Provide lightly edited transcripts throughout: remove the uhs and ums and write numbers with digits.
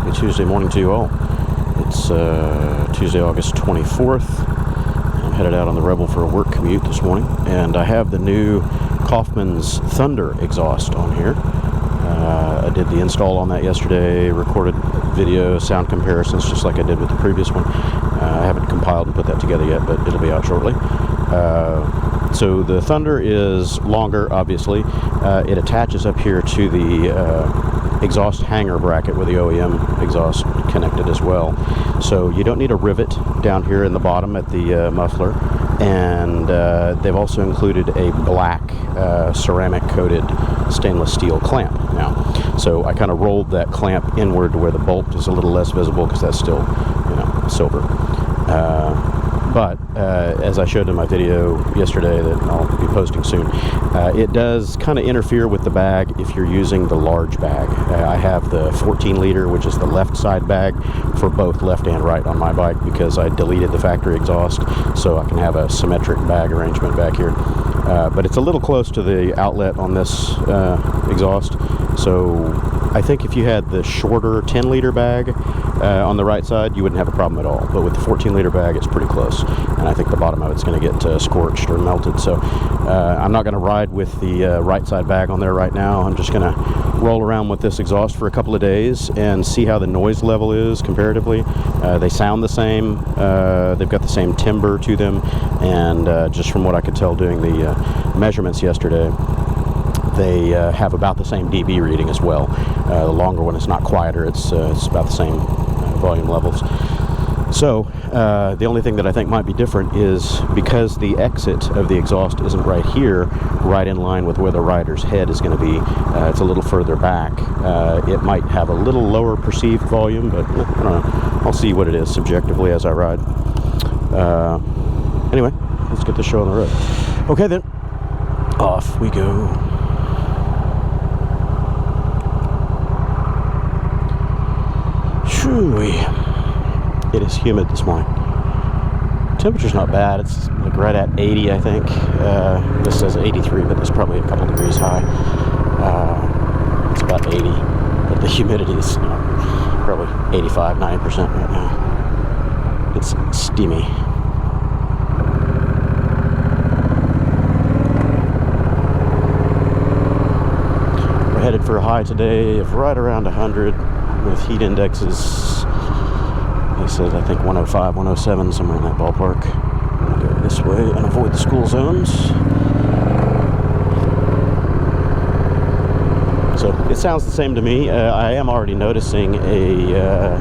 Happy Tuesday morning to you all. It's Tuesday, August 24th. I'm headed out on the Rebel for a work commute this morning, and I have the new Coffman's Thunder exhaust on here. I did the install on that yesterday, recorded video, sound comparisons, just like I did with the previous one. I haven't compiled and put that together yet, but it'll be out shortly. So the Thunder is longer, obviously. It attaches up here to the exhaust hanger bracket with the OEM exhaust connected as well. So you don't need a rivet down here in the bottom at the muffler. And they've also included a black ceramic coated stainless steel clamp now. So I kind of rolled that clamp inward to where the bolt is a little less visible because that's still, silver. But as I showed in my video yesterday that I'll be posting soon, it does kind of interfere with the bag if you're using the large bag. I have the 14 liter, which is the left side bag for both left and right on my bike because I deleted the factory exhaust so I can have a symmetric bag arrangement back here. But it's a little close to the outlet on this exhaust, so I think if you had the shorter 10 liter bag on the right side, you wouldn't have a problem at all. But with the 14 liter bag, it's pretty close. And I think the bottom of it's going to get scorched or melted. So I'm not going to ride with the right side bag on there right now. I'm just going to roll around with this exhaust for a couple of days and see how the noise level is comparatively. They sound the same. They've got the same timbre to them. And just from what I could tell doing the measurements yesterday, they have about the same dB reading as well. The longer one is not quieter. It's about the same volume levels. So the only thing that I think might be different is because the exit of the exhaust isn't right here, right in line with where the rider's head is going to be. It's a little further back. It might have a little lower perceived volume, but I don't know. I'll see what it is subjectively as I ride. Anyway, let's get the show on the road. Okay then, off we go. It is humid this morning. Temperature's not bad. It's like right at 80, I think. This says 83, but it's probably a couple degrees high. It's about 80, but the humidity is probably 85, 90% right now. It's steamy. We're headed for a high today of right around 100. With heat indexes, they said I think 105, 107, somewhere in that ballpark. I'm going to go this way and avoid the school zones. So it sounds the same to me. I am already noticing a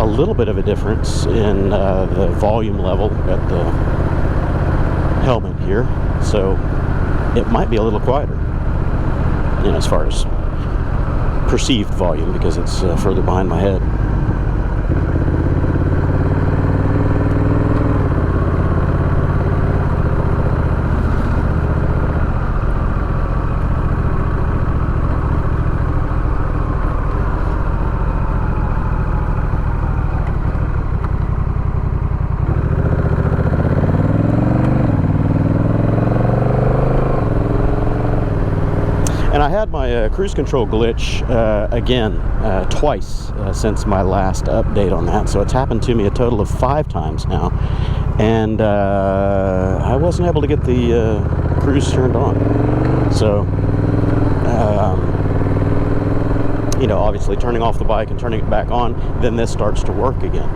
little bit of a difference in the volume level at the helmet here. So it might be a little quieter, as far as perceived volume, because it's further behind my head. And I had my cruise control glitch again twice since my last update on that. So it's happened to me a total of 5 times now. And I wasn't able to get the cruise turned on. So, obviously turning off the bike and turning it back on, then this starts to work again.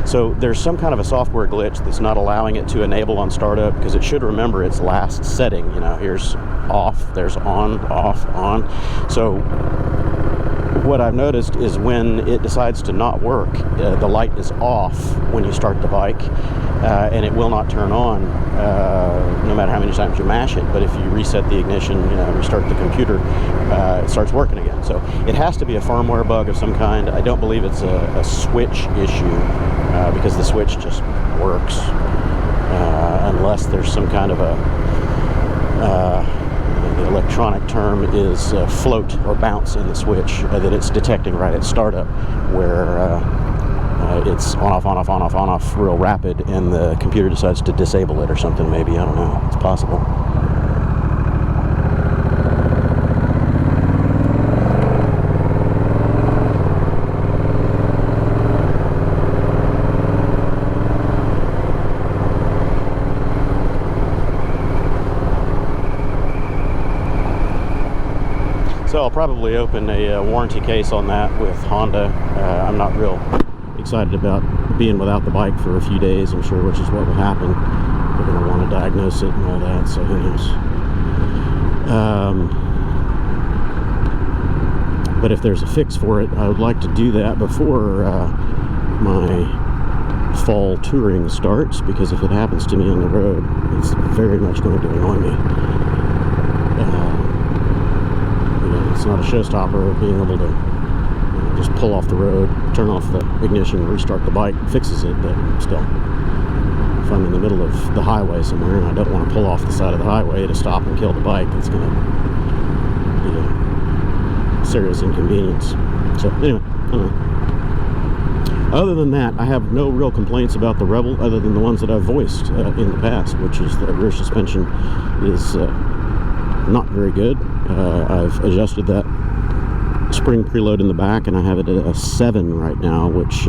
So there's some kind of a software glitch that's not allowing it to enable on startup, because it should remember its last setting. Here's off, there's on, off, on. So what I've noticed is when it decides to not work, the light is off when you start the bike, and it will not turn on no matter how many times you mash it. But if you reset the ignition, restart the computer, it starts working again. So it has to be a firmware bug of some kind. I don't believe it's a switch issue, because the switch just works, unless there's some kind of the electronic term is float or bounce in the switch that it's detecting right at startup, where it's on off, on off, on off, on off real rapid, and the computer decides to disable it or something. Maybe, I don't know. It's possible. I'll probably open a warranty case on that with Honda. I'm not real excited about being without the bike for a few days, I'm sure, which is what will happen. They're going to want to diagnose it and all that, so who knows. But if there's a fix for it, I would like to do that before my fall touring starts, because if it happens to me on the road, it's very much going to annoy me. It's not a showstopper. Being able to just pull off the road, turn off the ignition, restart the bike, fixes it, but still, if I'm in the middle of the highway somewhere and I don't want to pull off the side of the highway to stop and kill the bike, it's going to be a serious inconvenience. So anyway, I don't know. Other than that, I have no real complaints about the Rebel, other than the ones that I've voiced in the past, which is the rear suspension is not very good. I've adjusted that spring preload in the back, and I have it at a 7 right now, which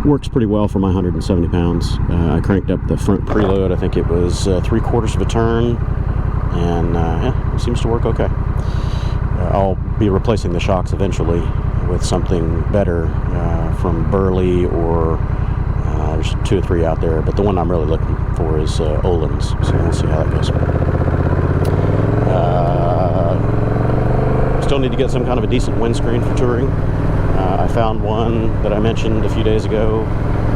works pretty well for my 170 pounds. I cranked up the front preload. I think it was 3/4 of a turn, and yeah, it seems to work okay. I'll be replacing the shocks eventually with something better from Burley, or there's 2 or 3 out there, but the one I'm really looking for is Olin's, so we'll see how that goes. Still need to get some kind of a decent windscreen for touring. I found one that I mentioned a few days ago.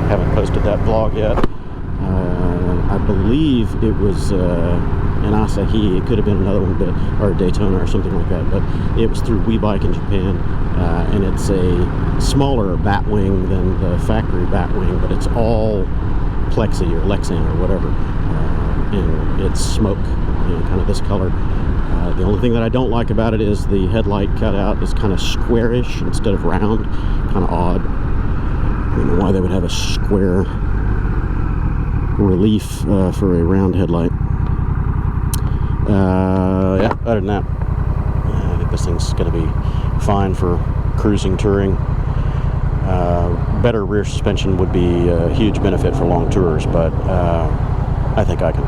Haven't posted that vlog yet. I believe it was an Asahi. It could have been another one, but, or a Daytona or something like that, but it was through WeBike in Japan, and it's a smaller batwing than the factory batwing, but it's all plexi or Lexan or whatever, and it's smoke, kind of this color. The only thing that I don't like about it is the headlight cutout is kind of squarish instead of round. Kind of odd. I don't know why they would have a square relief for a round headlight. Yeah, other than that, I think this thing's going to be fine for cruising, touring. Better rear suspension would be a huge benefit for long tours, but I think I can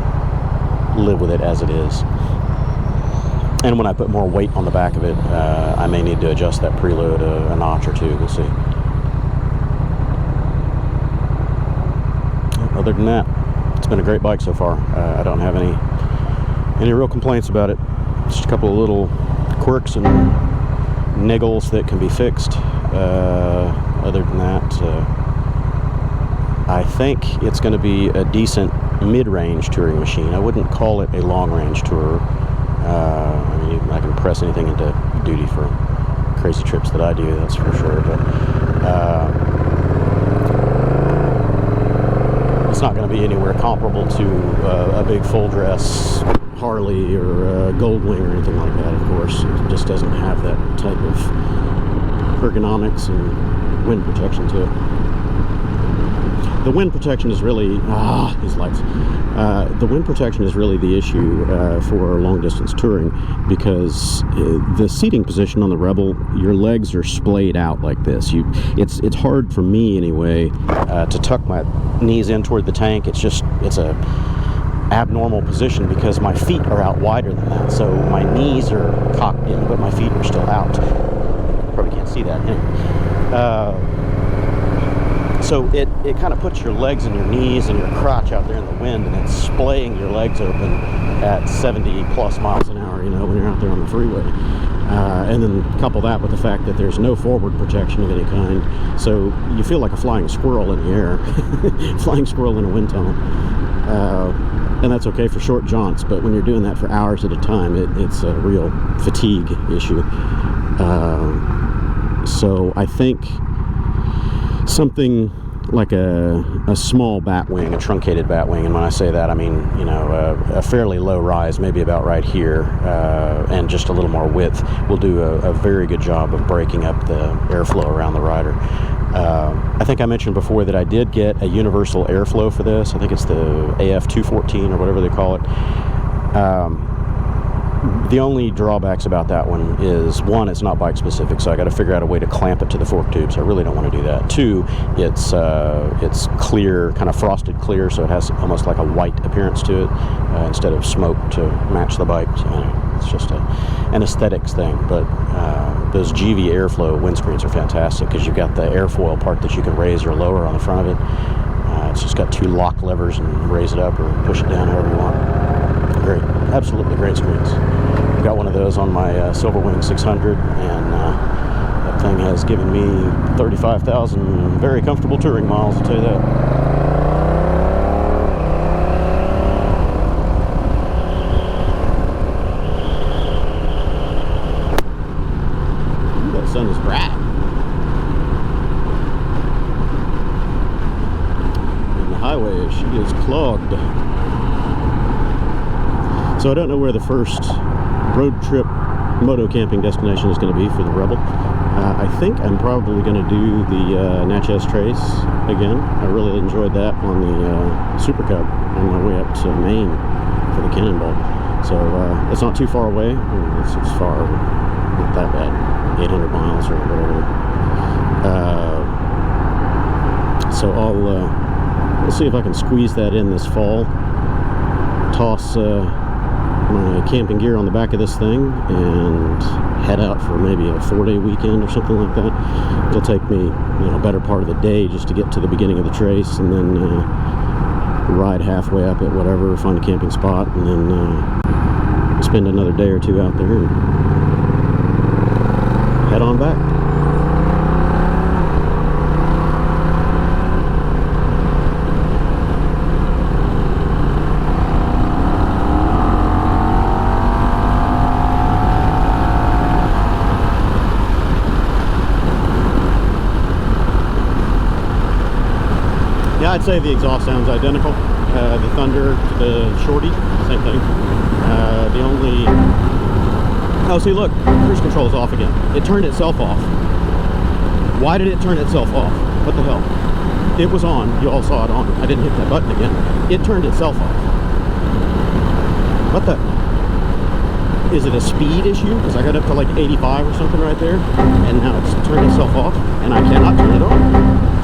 live with it as it is. And when I put more weight on the back of it, I may need to adjust that preload a notch or two. We'll see. Other than that, it's been a great bike so far. I don't have any real complaints about it. Just a couple of little quirks and niggles that can be fixed. Other than that, I think it's going to be a decent mid-range touring machine. I wouldn't call it a long-range tourer. I mean, I can press anything into duty for crazy trips that I do, that's for sure, but it's not going to be anywhere comparable to a big full-dress Harley or Goldwing or anything like that, of course. It just doesn't have that type of ergonomics and wind protection to it. The wind protection is really these lights. The wind protection is really the issue for long distance touring, because the seating position on the Rebel, your legs are splayed out like this. It's hard for me anyway to tuck my knees in toward the tank. It's a abnormal position because my feet are out wider than that. So my knees are cocked in, but my feet are still out. Probably can't see that. Anyway. So it kind of puts your legs and your knees and your crotch out there in the wind, and it's splaying your legs open at 70 plus miles an hour, when you're out there on the freeway. And then couple that with the fact that there's no forward protection of any kind, so you feel like a flying squirrel in the air. Flying squirrel in a wind tunnel. And that's okay for short jaunts, but when you're doing that for hours at a time, it's a real fatigue issue. So I think something like a small batwing, a truncated batwing, and when I say that, I mean, a fairly low rise, maybe about right here, and just a little more width, will do a very good job of breaking up the airflow around the rider. I think I mentioned before that I did get a universal airflow for this. I think it's the AF214 or whatever they call it. The only drawbacks about that one is, one, it's not bike specific, so I got to figure out a way to clamp it to the fork tubes. I really don't want to do that. Two, it's clear, kind of frosted clear, so it has almost like a white appearance to it instead of smoke to match the bike. It's just an aesthetics thing. But those GV airflow windscreens are fantastic because you've got the airfoil part that you can raise or lower on the front of it. It's just got two lock levers and raise it up or push it down however you want. Great, absolutely great screens. I've got one of those on my Silverwing 600, and that thing has given me 35,000 very comfortable touring miles, I'll tell you that. Ooh, that sun is bright. Highway, she is clogged. So I don't know where the first road trip moto camping destination is going to be for the Rebel. I think I'm probably going to do the Natchez Trace again. I really enjoyed that on the Super Cub on my way up to Maine for the Cannonball. So it's not too far away. It's far, not that bad, 800 miles or whatever. So I'll see if I can squeeze that in this fall. Toss my camping gear on the back of this thing and head out for maybe a 4-day weekend or something like that. It'll take me, better part of the day just to get to the beginning of the trace, and then ride halfway up it, whatever, find a camping spot, and then spend another day or two out there and head on back. Yeah, I'd say the exhaust sounds identical. The Thunder to the Shorty, same thing. The only... Oh, see, look, cruise control is off again. It turned itself off. Why did it turn itself off? What the hell? It was on. You all saw it on. I didn't hit that button again. It turned itself off. What the... Is it a speed issue? Because I got up to like 85 or something right there, and now it's turned itself off, and I cannot turn it on.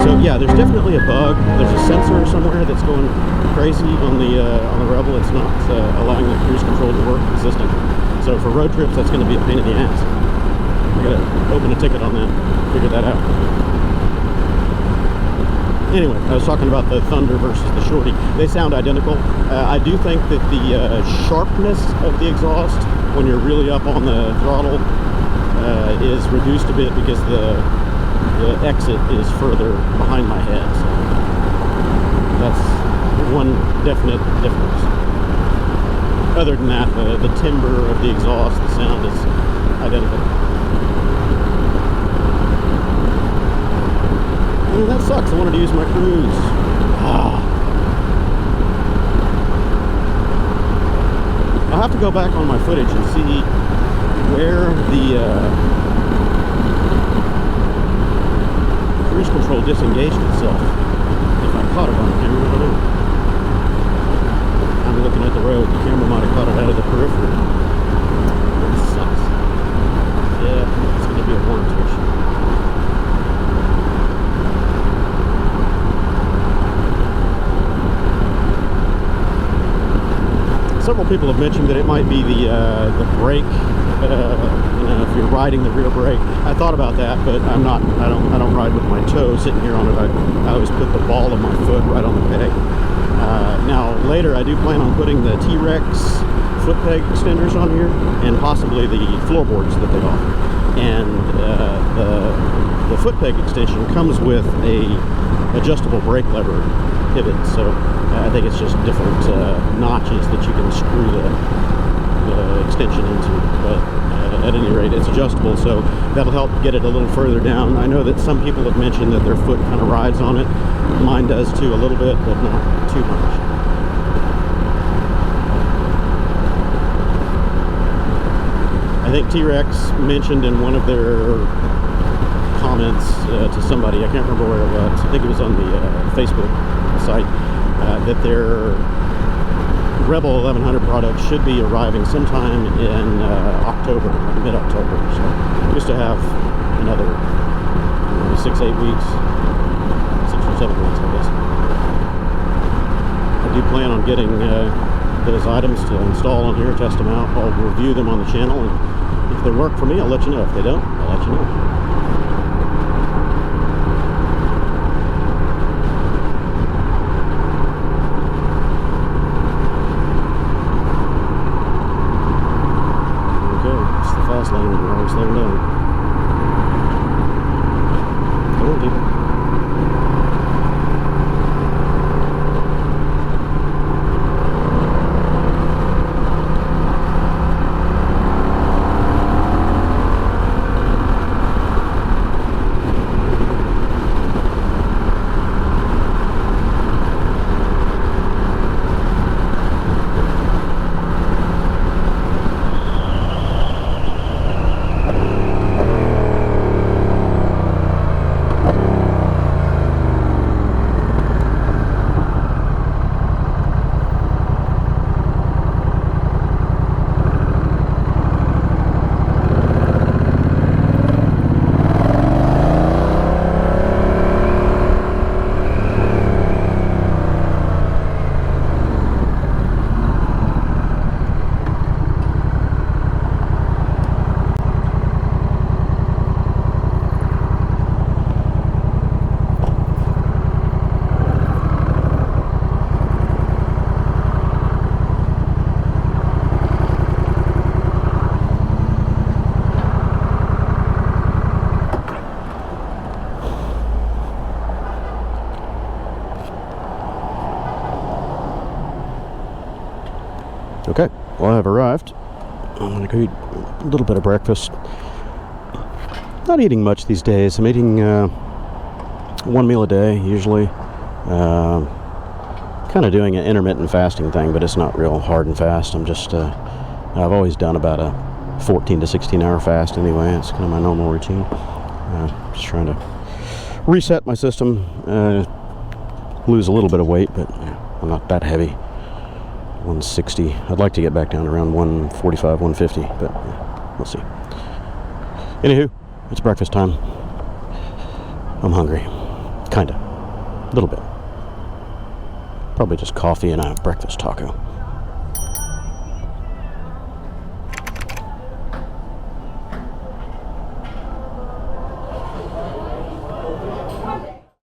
So yeah, there's definitely a bug. There's a sensor somewhere that's going crazy on the Rebel. It's not allowing the cruise control to work consistently. So for road trips, that's going to be a pain in the ass. I got to open a ticket on that, figure that out. Anyway, I was talking about the Thunder versus the Shorty. They sound identical. I do think that the sharpness of the exhaust when you're really up on the throttle is reduced a bit because the exit is further behind my head. So that's one definite difference. Other than that, the timbre of the exhaust, the sound is identical. And that sucks. I wanted to use my cruise. I'll have to go back on my footage and see where the cruise control disengaged itself. If I caught it on camera, I don't know. I'm looking at the road. The camera might have caught it out of the periphery. That sucks. Yeah, it's going to be a warranty issue. Several people have mentioned that it might be the brake. If you're riding the rear brake, I thought about that, but I'm not. I don't ride with my toe sitting here on it. I always put the ball of my foot right on the peg. Now later, I do plan on putting the T-Rex foot peg extenders on here, and possibly the floorboards that they offer. And the foot peg extension comes with a adjustable brake lever pivot, so I think it's just different notches that you can screw the extension into, but at any rate it's adjustable, so that'll help get it a little further down. I know that some people have mentioned that their foot kind of rides on it. Mine does too, a little bit, but not too much. I think T-Rex mentioned in one of their comments to somebody, I can't remember where it was, I think it was on the Facebook site, that Rebel 1100 product should be arriving sometime in October, mid-October. So just to have another 6 or 8 weeks, 6 or 7 weeks, I guess. I do plan on getting those items to install on here, test them out. I'll review them on the channel, and if they work for me, I'll let you know. If they don't, I'll let you know. Fast lane, we're always slowing down. Come on, people. Okay, well, I've arrived. I'm going to go eat a little bit of breakfast. Not eating much these days. I'm eating one meal a day, usually. Kind of doing an intermittent fasting thing, but it's not real hard and fast. I'm just, I've always done about a 14 to 16 hour fast anyway. It's kind of my normal routine. Just trying to reset my system, lose a little bit of weight, but I'm not that heavy. 160. I'd like to get back down to around 145, 150, but we'll see. Anywho, it's breakfast time. I'm hungry. Kinda. A little bit. Probably just coffee and a breakfast taco.